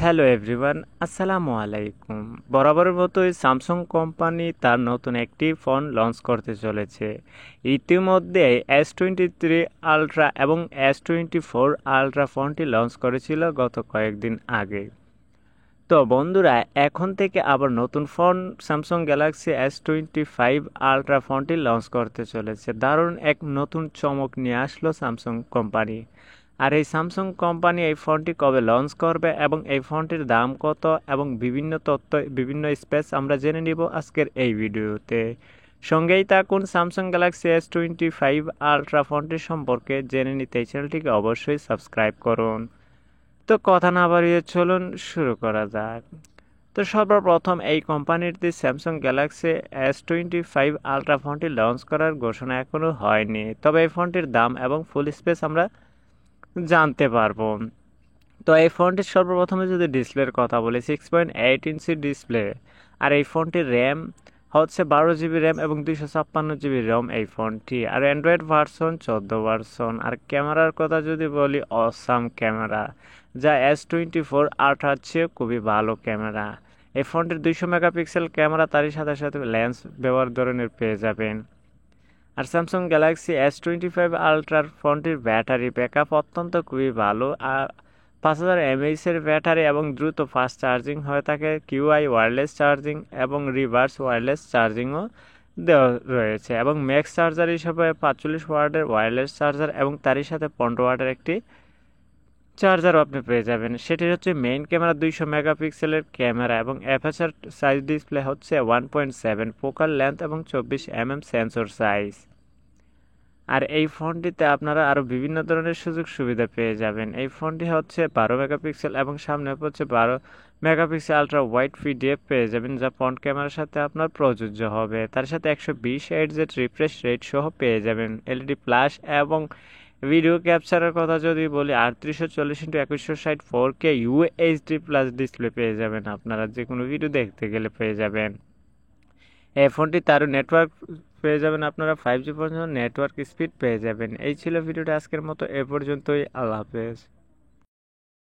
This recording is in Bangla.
হ্যালো এভরিওয়ান, আসসালামু আলাইকুম। বরাবরের মতোই স্যামসাং কোম্পানি তার নতুন একটি ফোন লঞ্চ করতে চলেছে। ইতিমধ্যে S23 আলট্রা এবং S24 আলট্রা ফোনটি লঞ্চ করেছিল গত কয়েকদিন আগে। তো বন্ধুরা, এখন থেকে আবার নতুন phone Samsung Galaxy S25 ultra ফোনটি লঞ্চ করতে চলেছে। দারুণ এক নতুন চমক নিয়ে আসলো স্যামসাং কোম্পানি। আর এই স্যামসাং কোম্পানি এই ফোনটি কবে লঞ্চ করবে এবং এই ফোনটির দাম কত এবং বিভিন্ন তথ্য, বিভিন্ন স্পেস আমরা জেনে নিব আজকের এই ভিডিওতে। সঙ্গেই থাকুন। স্যামসাং গ্যালাক্সি S25 আলট্রা ফোনটি সম্পর্কে জেনে নিতে এই চ্যানেলটিকে অবশ্যই সাবস্ক্রাইব করুন। তো কথা না বাড়িয়ে চলুন শুরু করা যাক। তো সর্বপ্রথম এই কোম্পানিটি স্যামসাং গ্যালাক্সি S25 আলট্রা ফোনটি লঞ্চ করার ঘোষণা এখনও হয়নি, তবে এই ফোনটির দাম এবং ফুল স্পেস আমরা জানতে পারবো। তো এই ফোনটির সর্বপ্রথমে যদি ডিসপ্লের কথা বলি, 6.8 ইঞ্চি ডিসপ্লে। আর এই ফোনটির র্যাম হচ্ছে 12 GB র্যাম এবং 256 GB রম এই ফোনটি। আর অ্যান্ড্রয়েড ভার্সন 14 ভার্সন। আর ক্যামেরার কথা যদি বলি, অসাম ক্যামেরা, যা S24 আলট্রার চেয়ে খুবই ভালো ক্যামেরা। এই ফোনটির 200 মেগাপিক্সেল ক্যামেরা, তারই সাথে সাথে লেন্স ব্যবহার ধরনের পেয়ে যাবেন। আর স্যামসাং গ্যালাক্সি S25 আলট্রার ফোনটির ব্যাটারি ব্যাকআপ অত্যন্ত খুবই ভালো। আর 5000 mAh এর ব্যাটারি এবং দ্রুত ফাস্ট চার্জিং হয়ে থাকে। QI ওয়্যারলেস চার্জিং এবং রিভার্স ওয়্যারলেস চার্জিংও দেওয়া রয়েছে। এবং ম্যাক্স চার্জার হিসেবে 45 ওয়াটের ওয়্যারলেস চার্জার এবং তারই সাথে 15 ওয়াটের একটি চার্জারও আপনি পেয়ে যাবেন। সেটি হচ্ছে মেইন ক্যামেরা, 200 মেগাপিক্সেলের ক্যামেরা এবং অ্যাপারচার সাইজ ডিসপ্লে হচ্ছে 1.7, ফোকাল লেন্থ এবং 24 mm সেন্সর সাইজ। আর এই ফোনটিতে আপনারা আরও বিভিন্ন ধরনের সুযোগ সুবিধা পেয়ে যাবেন। এই ফোনটি হচ্ছে 12 মেগাপিক্সেল এবং সামনে হচ্ছে 12 মেগাপিক্সেল আলট্রা ওয়াইড পিডিএফ পেয়ে যাবেন, যা ফ্রন্ট ক্যামেরার সাথে আপনার প্রযোজ্য হবে। তার সাথে 120 Hz রিফ্রেশ রেট সহ পেয়ে যাবেন। এলইডি প্লাস এবং ভিডিও ক্যাপচারের কথা যদি বলি, 3840x2160 4K UHD plus display পেয়ে যাবেন। আপনারা যে কোনো ভিডিও দেখতে গেলে পেয়ে যাবেন। এই ফোনটি তারও নেটওয়ার্ক পেয়ে যাবেন, আপনারা 5G পর্যন্ত নেটওয়ার্ক স্পিড পেয়ে যাবেন। এই ছিল ভিডিওটা আজকের মতো, এ পর্যন্তই। আল্লাহ হাফেজ।